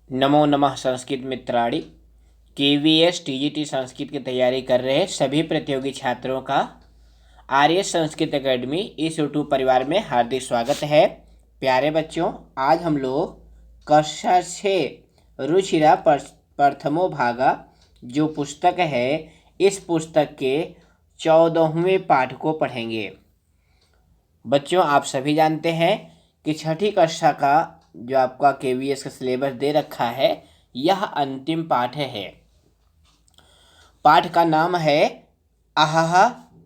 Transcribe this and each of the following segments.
नमो नमः संस्कृत मित्राणि। KVS TGT Sanskrit की तैयारी कर रहे सभी प्रतियोगी छात्रों का आर्य संस्कृत एकेडमी इस यूट्यूब परिवार में हार्दिक स्वागत है। प्यारे बच्चों, आज हम लोग कक्षा 6 रुचिरा प्रथमो भागा जो पुस्तक है, इस पुस्तक के 14वें पाठ को पढ़ेंगे। बच्चों, आप सभी जानते हैं कि छठी कक्षा का जो आपका KVS का सिलेबस दे रखा है, यह अंतिम पाठ है। पाठ का नाम है अहह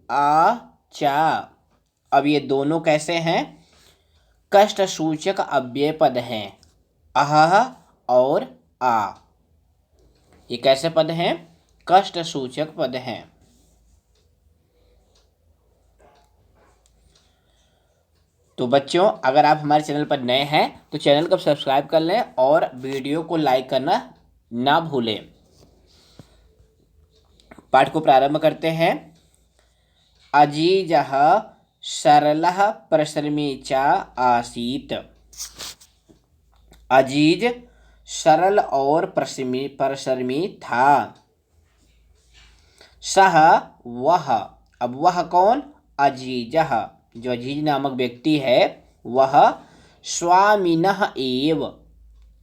आ चा। अब ये दोनों कैसे हैं? कष्ट सूचक अव्यय पद हैं, अहह और आ। ये कैसे पद हैं? कष्ट सूचक पद हैं। तो बच्चों, अगर आप हमारे चैनल पर नए हैं तो चैनल को सब्सक्राइब कर लें और वीडियो को लाइक करना ना भूलें। पाठ को प्रारंभ करते हैं। अजीजः सरलः प्रश्रमी च आसीत्। अजीज सरल और प्रश्रमी था। सह वह, अब वह कौन? अजीजः, जो अजीज नामक व्यक्ति है वह स्वामिनः एव,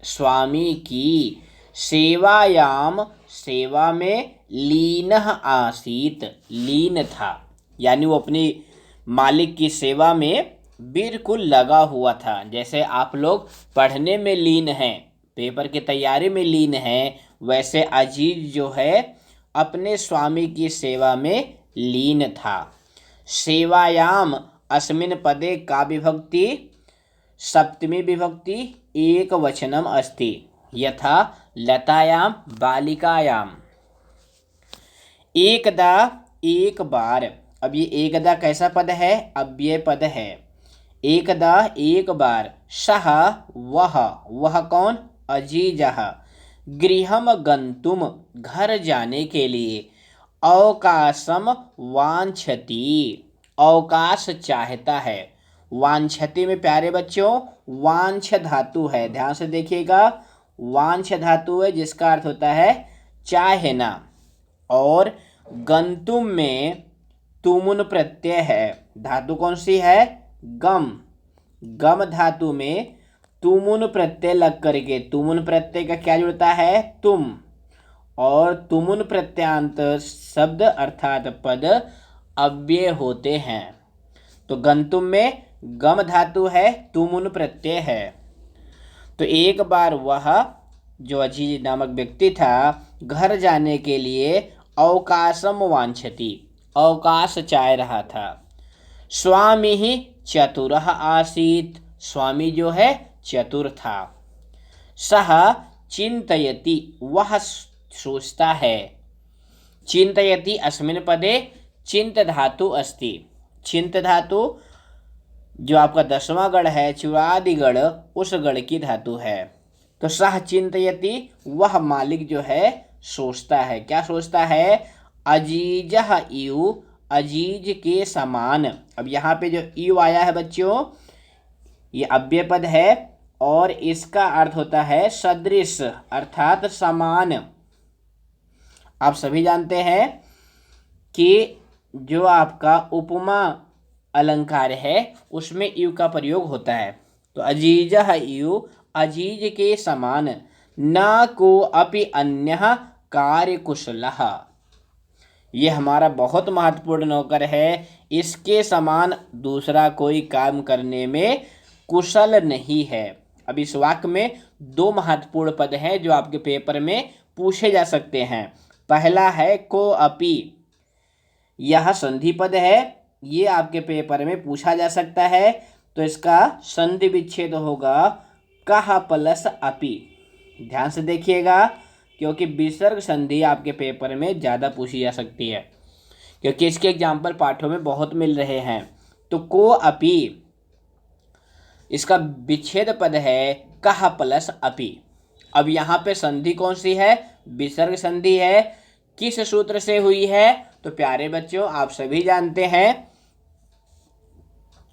स्वामी की सेवायाम, सेवा में लीनः आसीत, लीन था, यानी वो अपनी मालिक की सेवा में बिल्कुल लगा हुआ था। जैसे आप लोग पढ़ने में लीन हैं, पेपर की तैयारी में लीन हैं, वैसे अजीज जो है अपने स्वामी की सेवा में लीन था। सेवायाम अस्मिन् पदे का विभक्ति? सप्तमी विभक्ति एक वचनम अस्ति, यथा लतायाम बालिकायाम। एकदा, एक बार। अब ये एकदा कैसा पद है? अव्यय पद है। एकदा एक बार। सह वह कौन? अजीजः गृहम गंतुम, घर जाने के लिए। अवकाशम वांछति, अवकाश चाहता है। वांछति में प्यारे बच्चों वांछ धातु है, ध्यान से देखिएगा। वांछ धातु है जिसका अर्थ होता है चाहना। और गंतुम में तुमुन प्रत्यय है। धातु कौन सी है? गम। गम धातु में तुमुन प्रत्यय लग करके, तुमुन प्रत्यय का क्या जुड़ता है? तुम। और तुमुन प्रत्यांत शब्द अर्थात पद अव्यय होते हैं। तो गंतुम में गम धातु है, तुमुन प्रत्यय है। तो एक बार वह जो अजीज नामक व्यक्ति था घर जाने के लिए अवकाशम वांछति, अवकाश चाह रहा था। स्वामी ही चतुरः आसीत, स्वामी जो है चतुर था। सह चिंतयति, वह सोचता है। चिंतयति अस्मिन् पदे चिंत धातु अस्ति। चिंत धातु जो आपका 10वां गण है, चुरादि गण, उस गण की धातु है। तो सह चिंतयति, वह मालिक जो है सोचता है। क्या सोचता है? अजीजः इव, अजीज के समान। अब यहाँ पे जो इव आया है बच्चों, ये अव्यय पद है और इसका अर्थ होता है सदृश अर्थात समान। आप सभी जानते हैं कि जो आपका उपमा अलंकार है उसमें इव का प्रयोग होता है। तो अजीजः इव, अजीज के समान। न को अपि अन्यः कार्यकुशलः, ये हमारा बहुत महत्वपूर्ण नौकर है। इसके समान दूसरा कोई काम करने में कुशल नहीं है। अब इस वाक्य में 2 महत्वपूर्ण पद हैं जो आपके पेपर में पूछे जा सकते हैं। पहला है को अपि, यह संधि पद है, ये आपके पेपर में पूछा जा सकता है। तो इसका संधि विच्छेद होगा कह प्लस अपि। ध्यान से देखिएगा क्योंकि विसर्ग संधि आपके पेपर में ज़्यादा पूछी जा सकती है, क्योंकि इसके एग्जाम्पल पाठों में बहुत मिल रहे हैं। तो को अपि, इसका विच्छेद पद है कह प्लस अपि। अब यहाँ पे संधि कौन सी है? विसर्ग संधि है। किस सूत्र से हुई है? तो प्यारे बच्चों आप सभी जानते हैं,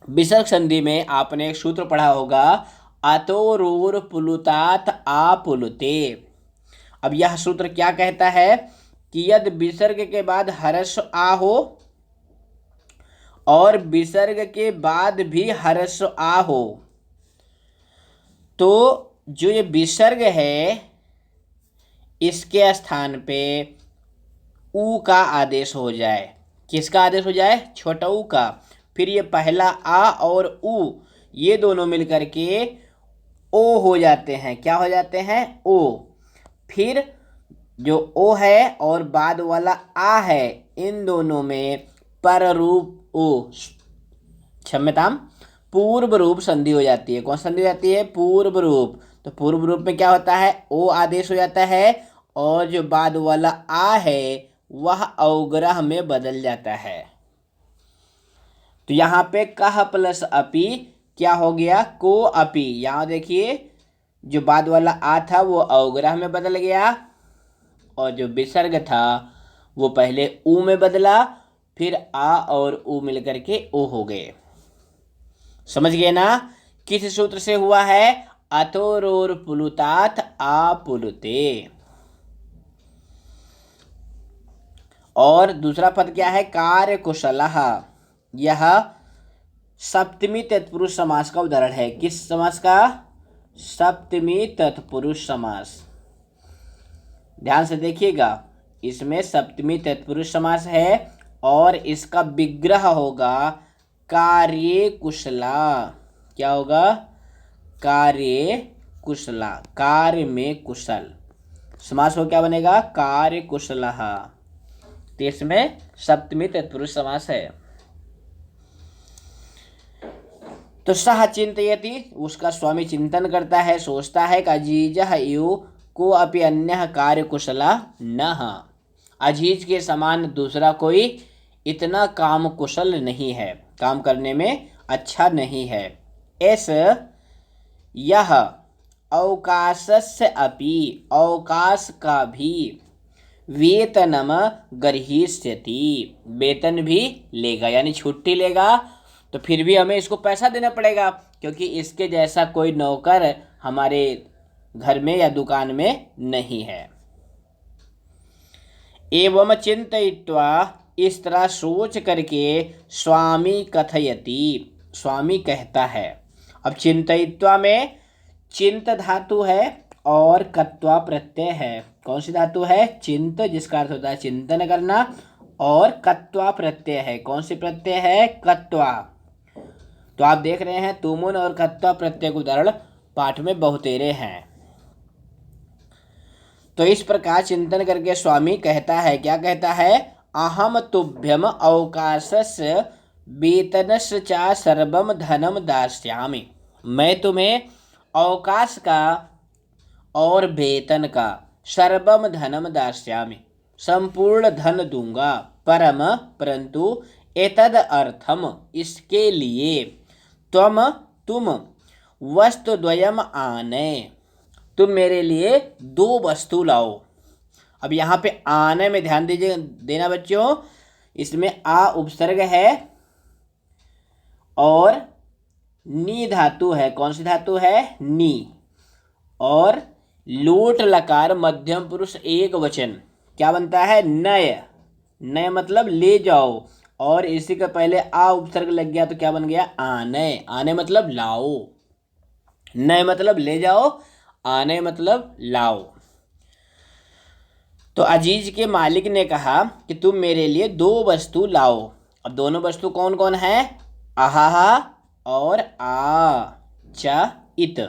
विसर्ग संधि में आपने एक सूत्र पढ़ा होगा, अतोरूर पुलुतात आपुलुते। अब यह सूत्र क्या कहता है कि यदि विसर्ग के बाद हर्ष आ हो और विसर्ग के बाद भी हर्ष आ हो तो जो ये विसर्ग है इसके स्थान पे ऊ का आदेश हो जाए। किसका आदेश हो जाए? छोटा ऊ का। फिर ये पहला आ और ऊ ये दोनों मिलकर के ओ हो जाते हैं। क्या हो जाते हैं? ओ। फिर जो ओ है और बाद वाला आ है इन दोनों में पर रूप ओ क्षम्यताम पूर्व रूप संधि हो जाती है। कौन संधि हो जाती है? पूर्व रूप। तो पूर्व रूप में क्या होता है? ओ आदेश हो जाता है और जो बाद वाला आ है वह अवग्रह में बदल जाता है। तो यहाँ पे कह प्लस अपि क्या हो गया? को अपि। यहाँ देखिए जो बाद वाला आ था वो अवग्रह में बदल गया और जो विसर्ग था वो पहले ऊ में बदला, फिर आ और ऊ मिलकर के ओ हो गए। समझ गए ना? किस सूत्र से हुआ है? अतोरोर पुलुतात आपुलुते। और दूसरा पद क्या है? कार्य कुशलः। यह सप्तमी तत्पुरुष समास का उदाहरण है। किस समास का? सप्तमी तत्पुरुष समास। ध्यान से देखिएगा, इसमें सप्तमी तत्पुरुष समास है और इसका विग्रह होगा कार्ये कुशला। क्या होगा? कार्ये कुशला। कार्य में कुशल। समास हो क्या बनेगा? कार्य कुशलः। तो इसमें सप्तमी तत्पुरुष समास है। तो सह चिंतयति उसका स्वामी चिंतन करता है, सोचता है कि अजीजः इव को अपि अन्यः कार्य कुशला नः। अजीज के समान दूसरा कोई इतना काम कुशल नहीं है, काम करने में अच्छा नहीं है। एस यह अवकाशस्य अपि अवकाश का भी वेतनम गर्हिष्यति वेतन भी लेगा, यानी छुट्टी लेगा तो फिर भी हमें इसको पैसा देना पड़ेगा क्योंकि इसके जैसा कोई नौकर हमारे घर में या दुकान में नहीं है। एवं चिंतयित्वा इस तरह सोच करके स्वामी कथयति स्वामी कहता है। अब चिंतयित्वा में चिंत धातु है और कत्वा प्रत्यय है। कौन सी धातु है? चिंत, जिसका अर्थ होता है चिंतन करना, और कत्वा प्रत्यय है। कौन सी प्रत्यय है? कत्वा। तो आप देख रहे हैं तुमुन और कत्वा प्रत्यय के उदाहरण पाठ में बहुतेरे हैं। तो इस प्रकार चिंतन करके स्वामी कहता है, क्या कहता है? अहम तुभ्यम अवकाशस्य वेतनस्य च सर्वम धनम दास्यामि। मैं तुम्हें अवकाश का और वेतन का सर्वम धनम दास्यामि संपूर्ण धन दूंगा, परंतु एतद अर्थम इसके लिए तुम वस्तुद्वयम आने तुम मेरे लिए दो वस्तु लाओ। अब यहाँ पे आने में ध्यान दीजिए देना बच्चों, इसमें आ उपसर्ग है और नी धातु है। कौन सी धातु है? नी। और लोट लकार मध्यम पुरुष एक वचन क्या बनता है? नय। नय मतलब ले जाओ, और इसी का पहले आ उपसर्ग लग गया तो क्या बन गया? आने। आने मतलब लाओ। नय मतलब ले जाओ, आने मतलब लाओ। तो अजीज के मालिक ने कहा कि तुम मेरे लिए दो वस्तु लाओ। अब दोनों वस्तु कौन कौन है? आहा और आ च इत।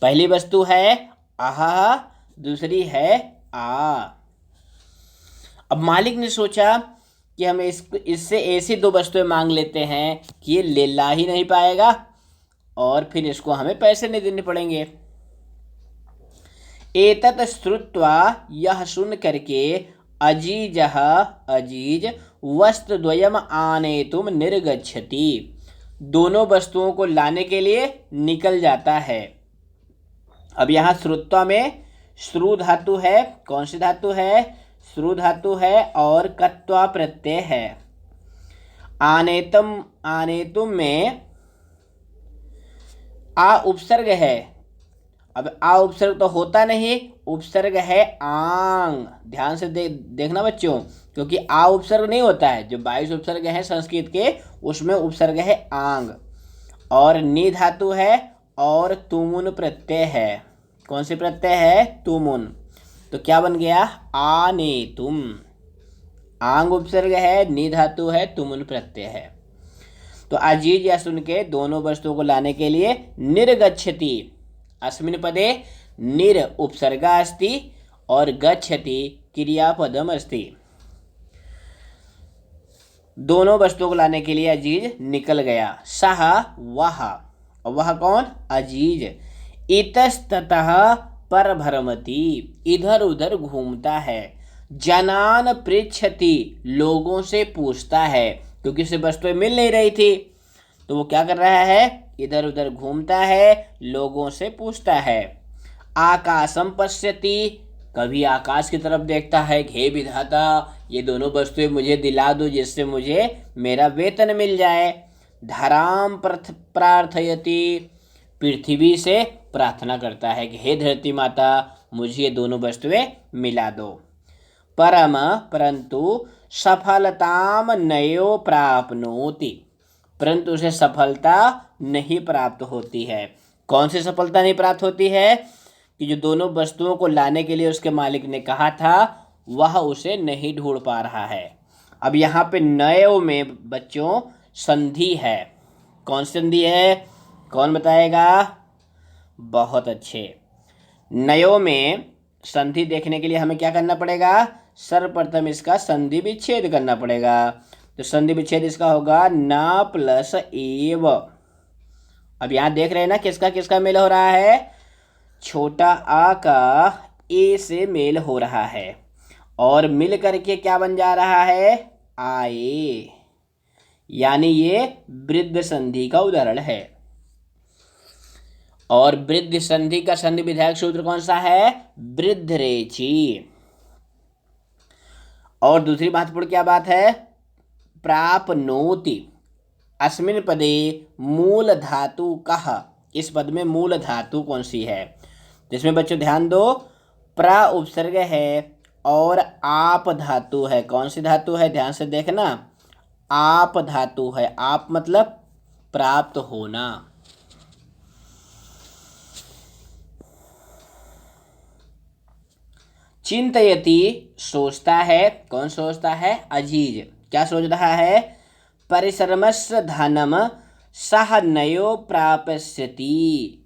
पहली वस्तु है आहा, दूसरी है आ। अब मालिक ने सोचा कि हम इससे ऐसी दो वस्तुएं मांग लेते हैं कि ये ले ला ही नहीं पाएगा और फिर इसको हमें पैसे नहीं देने पड़ेंगे। एतत् श्रुत्वा यह सुन करके अजीज वस्तुद्वयम आनेतुम निर्गच्छति दोनों वस्तुओं को लाने के लिए निकल जाता है। अब यहाँ श्रुत्वा में श्रु धातु है। कौन सी धातु है? श्रु धातु है और कत्वा प्रत्यय है। आनेतुम में आ उपसर्ग है। अब आ उपसर्ग तो होता नहीं, उपसर्ग है आंग। ध्यान से देखना बच्चों, क्योंकि आ उपसर्ग नहीं होता है। जो 22 उपसर्ग हैं संस्कृत के, उसमें उपसर्ग है आंग। और नी धातु है और तुमुन प्रत्यय है। कौन सी प्रत्यय है? तुमुन। तो क्या बन गया? आने तुम। आंग उपसर्ग है, नी धातु है, तुमुन प्रत्यय है। तो अजीज या सुन के दोनों वस्तुओं को लाने के लिए निर्गच्छति। अस्मिन् पदे निर उपसर्गा अस्ति और गच्छति क्रियापदम अस्ति। दोनों वस्तुओं को लाने के लिए अजीज निकल गया। सह वह, वह कौन? अजीज। इतस्ततः परभ्रमति, इधर उधर घूमता है। जनान पृच्छति, लोगों से पूछता है, क्योंकि उसे वस्तुएं मिल नहीं रही थी। तो वो क्या कर रहा है? इधर उधर घूमता है, लोगों से पूछता है। आकाशम पश्यति, कभी आकाश की तरफ देखता है, हे विधाता ये दोनों वस्तुएं मुझे दिला दो जिससे मुझे मेरा वेतन मिल जाए। धराम प्रार्थयति, पृथ्वी से प्रार्थना करता है कि हे धरती माता मुझे ये दोनों वस्तुएं मिला दो। परम परंतु सफलताम नयो प्राप्नोति, परंतु उसे सफलता नहीं प्राप्त होती है। कौन सी सफलता नहीं प्राप्त होती है? कि जो दोनों वस्तुओं को लाने के लिए उसके मालिक ने कहा था वह उसे नहीं ढूंढ पा रहा है। अब यहाँ पे नयो में बच्चों संधि है। कौन सी संधि है? कौन बताएगा? बहुत अच्छे। नयो में संधि देखने के लिए हमें क्या करना पड़ेगा? सर्वप्रथम इसका संधि विच्छेद करना पड़ेगा। तो संधि विच्छेद इसका होगा ना प्लस एव। अब यहाँ देख रहे हैं ना किसका किसका मेल हो रहा है? छोटा आ का ए से मेल हो रहा है और मिल करके क्या बन जा रहा है? आए। यानी ये वृद्ध संधि का उदाहरण है। और वृद्ध संधि का संधि विधायक सूत्र कौन सा है? वृद्ध रेची। और दूसरी महत्वपूर्ण क्या बात है? प्राप्नोति। अस्मिन् पदे मूल धातु कः, इस पद में मूल धातु कौन सी है? जिसमें बच्चों ध्यान दो, प्रा उपसर्ग है और आप धातु है। कौन सी धातु है? ध्यान से देखना, आप धातु है। आप मतलब प्राप्त होना। चिंतयति सोचता है। कौन सोचता है? अजीज। क्या सोच रहा है? परिश्रमस्य धनम सह नयो प्राप्स्यति,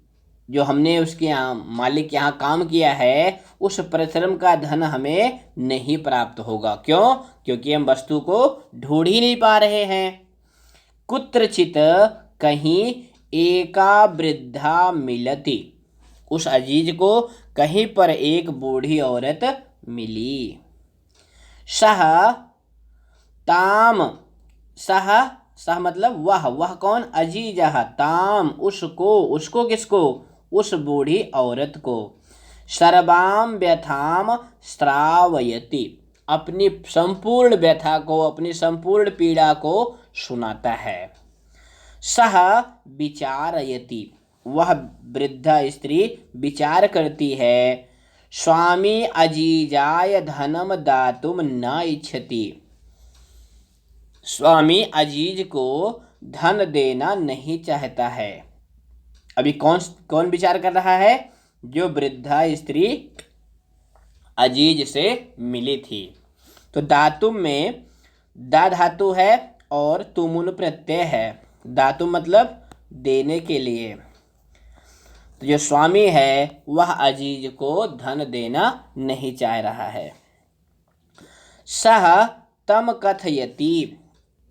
जो हमने उसके यहाँ मालिक के यहाँ काम किया है उस परिश्रम का धन हमें नहीं प्राप्त होगा। क्यों? क्योंकि हम वस्तु को ढूंढ ही नहीं पा रहे हैं। कुत्रचित, कहीं, एका वृद्धा मिलती, उस अजीज को कहीं पर एक बूढ़ी औरत मिली। सह ताम, सह मतलब वह कौन? अजीजह। ताम उसको, उसको किसको? उस बूढ़ी औरत को। सर्वाम व्यथाम श्रावयति, अपनी संपूर्ण व्यथा को, अपनी संपूर्ण पीड़ा को सुनाता है। सह विचारयति, वह वृद्धा स्त्री विचार करती है। स्वामी अजीजाय धनम दातुम न इच्छति, स्वामी अजीज को धन देना नहीं चाहता है। अभी कौन विचार कर रहा है? जो वृद्धा स्त्री अजीज से मिली थी। तो दातुम में दा धातु है और तुमुन प्रत्यय है। दातुम मतलब देने के लिए। तो जो स्वामी है वह अजीज को धन देना नहीं चाह रहा है। सह तम कथयति,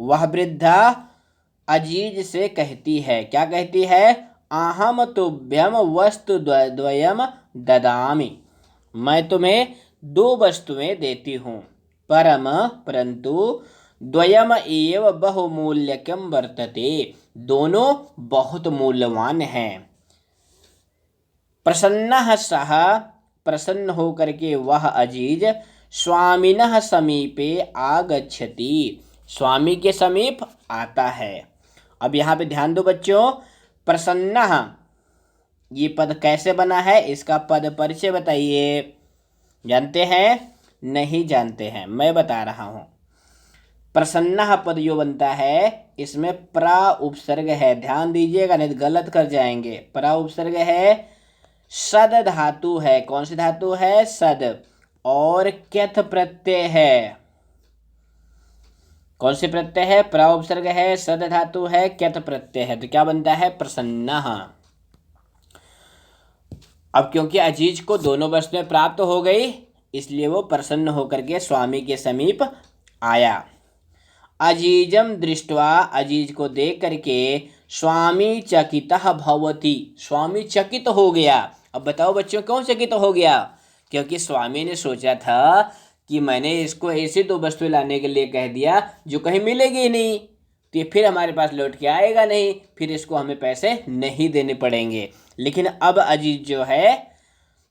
वह वृद्धा अजीज से कहती है। क्या कहती है? अहम तुभ्यम वस्तु द्वयम ददामि, मैं तुम्हें दो वस्तुएं देती हूँ। परम परंतु द्वयम एव बहुमूल्यकम वर्तते, दोनों बहुत मूल्यवान हैं। प्रसन्नः सः, प्रसन्न होकर के वह अजीज स्वामिनः समीपे आगच्छति, स्वामी के समीप आता है। अब यहाँ पे ध्यान दो बच्चों, प्रसन्नः ये पद कैसे बना है, इसका पद परिचय बताइए। जानते हैं? नहीं जानते हैं, मैं बता रहा हूं। प्रसन्नः पद जो बनता है इसमें प्रा उपसर्ग है, ध्यान दीजिएगा नहीं तो गलत कर जाएंगे। प्रा उपसर्ग है, सद धातु है। कौन सी धातु है? सद। और क्यथ प्रत्यय है। कौन सी प्रत्यय है? प्रा उपसर्ग है, सद धातु है, क्यथ प्रत्यय है, तो क्या बनता है? प्रसन्नः। अब क्योंकि अजीज को दोनों वस्तुएं प्राप्त हो गई इसलिए वो प्रसन्न होकर के स्वामी के समीप आया। अजीजम दृष्ट्वा, अजीज को देख करके स्वामी चकितः भवति, स्वामी चकित हो गया। अब बताओ बच्चों क्यों चकित हो गया? क्योंकि स्वामी ने सोचा था कि मैंने इसको ऐसी दो वस्तुएं लाने के लिए कह दिया जो कहीं मिलेगी नहीं, तो ये फिर हमारे पास लौट के आएगा नहीं, फिर इसको हमें पैसे नहीं देने पड़ेंगे। लेकिन अब अजीज जो है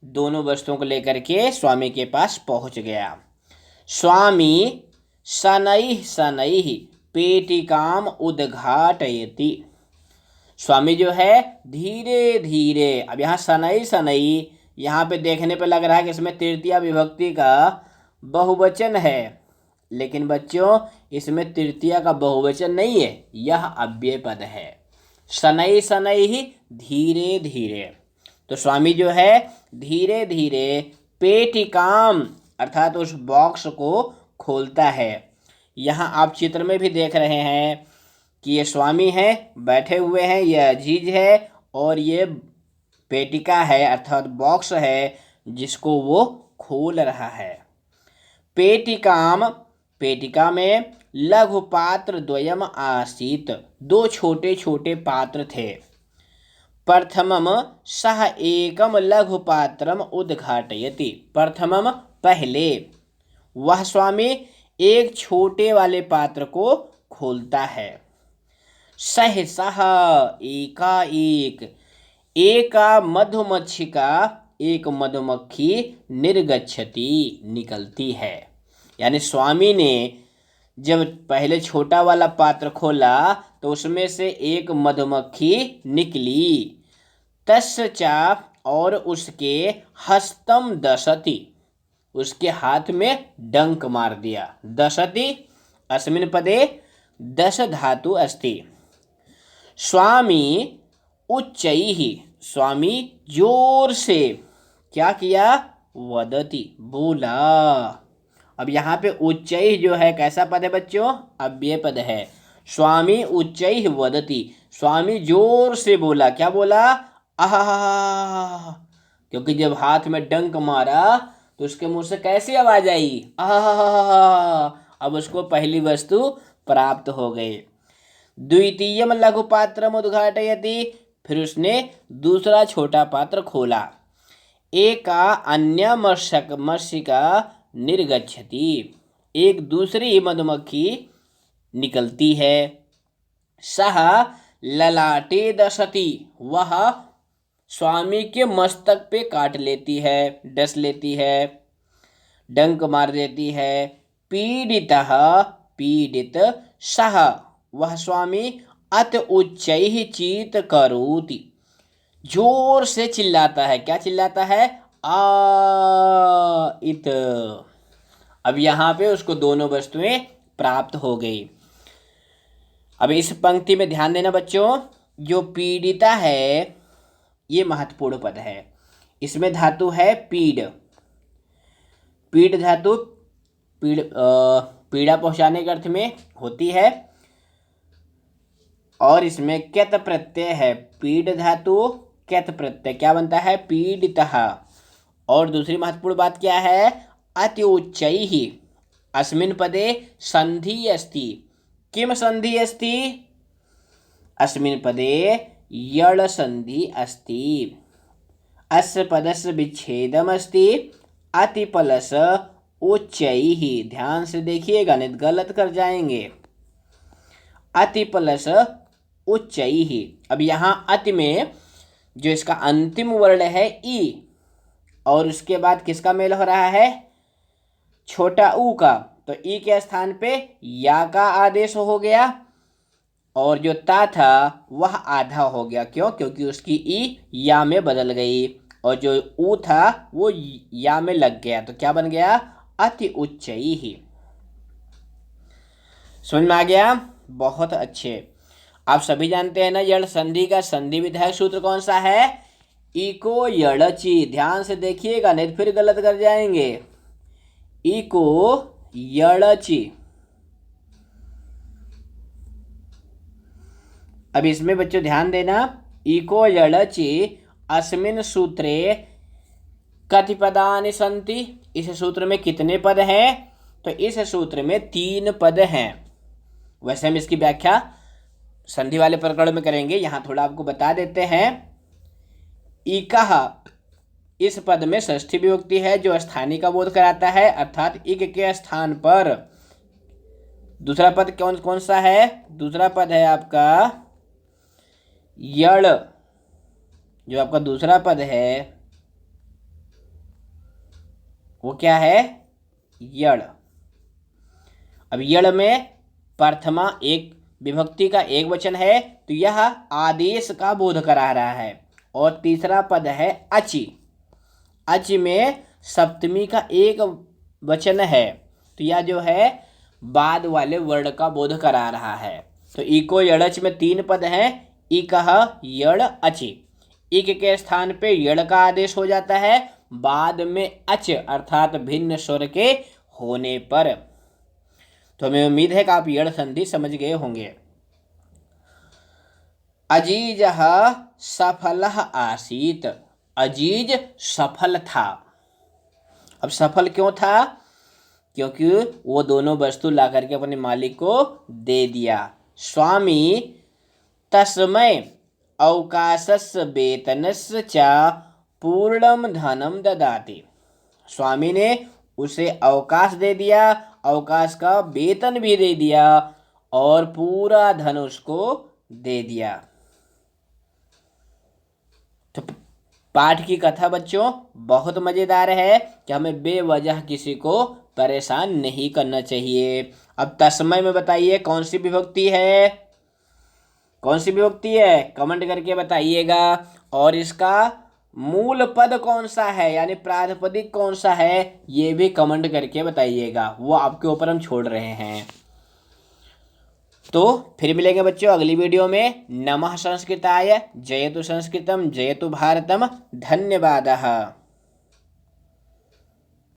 दोनों वस्तुओं को लेकर के स्वामी के पास पहुंच गया। स्वामी शनैः शनैः पेटिकाम उद्घाटयति, स्वामी जो है धीरे धीरे, अब यहाँ शनैः शनैः यहाँ पे देखने पे लग रहा है कि इसमें तृतीया विभक्ति का बहुवचन है, लेकिन बच्चों इसमें तृतीया का बहुवचन नहीं है, यह अव्यय पद है। शनैः शनैः धीरे धीरे, तो स्वामी जो है धीरे धीरे पेटिकाम अर्थात उस बॉक्स को खोलता है। यहाँ आप चित्र में भी देख रहे हैं कि ये स्वामी है, बैठे हुए हैं, ये अजीज है और ये पेटिका है अर्थात बॉक्स है जिसको वो खोल रहा है। पेटिकाम, पेटिका में लघु पात्र द्वयम आसीत, दो छोटे छोटे पात्र थे। प्रथमम सह एकम लघु पात्रम उद्घाटयति, प्रथमम पहले, वह स्वामी एक छोटे वाले पात्र को खोलता है। सहसः एकाएक, एका मधुमक्षिका, एक मधुमक्खी निर्गच्छति निकलती है। यानी स्वामी ने जब पहले छोटा वाला पात्र खोला तो उसमें से एक मधुमक्खी निकली। तस्चा, और उसके हस्तम दशति, उसके हाथ में डंक मार दिया। दशति अस्मिन् पदे दश धातु अस्ति। स्वामी उच्चैः, स्वामी जोर से क्या किया? वदति, बोला। अब यहाँ पे उच्चैः जो है कैसा पद है बच्चों? अव्यय पद है। स्वामी उच्चैः वदति, स्वामी जोर से बोला। क्या बोला? आहा, क्योंकि जब हाथ में डंक मारा तो उसके मुंह से कैसी आवाज आई? आहा। अब उसको पहली वस्तु प्राप्त हो गई। द्वितीयम लघु पात्रम उद्घाटयति, फिर उसने दूसरा छोटा पात्र खोला। एका अन्य मक्षिका निर्गच्छति, एक दूसरी मधुमक्खी निकलती है। सह ललाटे दशति, वह स्वामी के मस्तक पे काट लेती है, डस लेती है, डंक मार देती है। पीड़ितः, पीड़ित, सह, वह स्वामी अत उच्चैः चीत करोति, जोर से चिल्लाता है। क्या चिल्लाता है? आ इत। अब यहाँ पे उसको दोनों वस्तुएं प्राप्त हो गई। अब इस पंक्ति में ध्यान देना बच्चों, जो पीड़िता है ये महत्वपूर्ण पद है। इसमें धातु है पीड़, पीड़ धातु पीड़ा पहुंचाने के अर्थ में होती है, और इसमें क्यत प्रत्यय है। पीड़ धातु क्यत प्रत्यय, क्या बनता है? पीड़ितः। और दूसरी महत्वपूर्ण बात क्या है? अति उच्चैः, अस्मिन् पदे संधि अस्ति। किम संधि अस्ति? अस्मिन् पदे यड़ संधि अस्ति। अस्य पदस्य विच्छेदम अस्ति। अति प्लस उच्चैः, ध्यान से देखिएगा नहीं गलत कर जाएंगे। अति प्लस उच्चैः। अब यहाँ अति में जो इसका अंतिम वर्ण है ई, और उसके बाद किसका मेल हो रहा है? छोटा ऊ का, तो ई के स्थान पे या का आदेश हो गया। और जो ता था वह आधा हो गया। क्यों? क्योंकि उसकी ई या में बदल गई, और जो ऊ था वो या में लग गया, तो क्या बन गया? अति उच्चैः। समझ में आ गया? बहुत अच्छे। आप सभी जानते हैं ना यड़ संधि का संधि विधायक सूत्र कौन सा है? इको यड़ची। ध्यान से देखिएगा नहीं तो फिर गलत कर जाएंगे। इको यड़ची। अब इसमें बच्चों ध्यान देना, इको यड़ची अस्मिन सूत्रे कति पदानि सन्ति। इस सूत्र में कितने पद हैं? तो इस सूत्र में 3 पद हैं। वैसे हम इसकी व्याख्या संधि वाले प्रकरण में करेंगे, यहां थोड़ा आपको बता देते हैं। इकः, इस पद में षष्ठी विभक्ति है जो स्थानी का बोध कराता है, अर्थात इक के स्थान पर दूसरा पद कौन कौन सा है? दूसरा पद है आपका यड़। जो आपका दूसरा पद है वो क्या है? यड़। अब यड़ में प्रथमा एक विभक्ति का एक वचन है, तो यह आदेश का बोध करा रहा है। और तीसरा पद है अचि। अचि में सप्तमी का एक वचन है, तो यह जो है बाद वाले वर्ण का बोध करा रहा है। तो इको यड़च में 3 पद हैं, इकः यड़ अचि। इक के स्थान पे यड़ का आदेश हो जाता है, बाद में अच अर्थात भिन्न स्वर के होने पर। तो हमें उम्मीद है कि आप यड़ संधि समझ गए होंगे। अजीजः सफलः आसीत। अजीज सफल था। अब सफल क्यों था? क्योंकि वो दोनों वस्तु ला करके अपने मालिक को दे दिया। स्वामी तस्मै अवकाशस्य वेतनस्य च पूर्णम धनम ददाति। स्वामी ने उसे अवकाश दे दिया, अवकाश का वेतन भी दे दिया और पूरा धन उसको दे दिया। तो पाठ की कथा बच्चों बहुत मजेदार है कि हमें बेवजह किसी को परेशान नहीं करना चाहिए। अब तस्मै में बताइए कौन सी विभक्ति है? कौन सी विभक्ति है? कमेंट करके बताइएगा। और इसका मूल पद कौन सा है, यानी प्रातिपदिक कौन सा है, ये भी कमेंट करके बताइएगा। वो आपके ऊपर हम छोड़ रहे हैं। तो फिर मिलेंगे बच्चों अगली वीडियो में। नमः संस्कृताय, जयतु संस्कृतम, जयतु भारतम। धन्यवादः।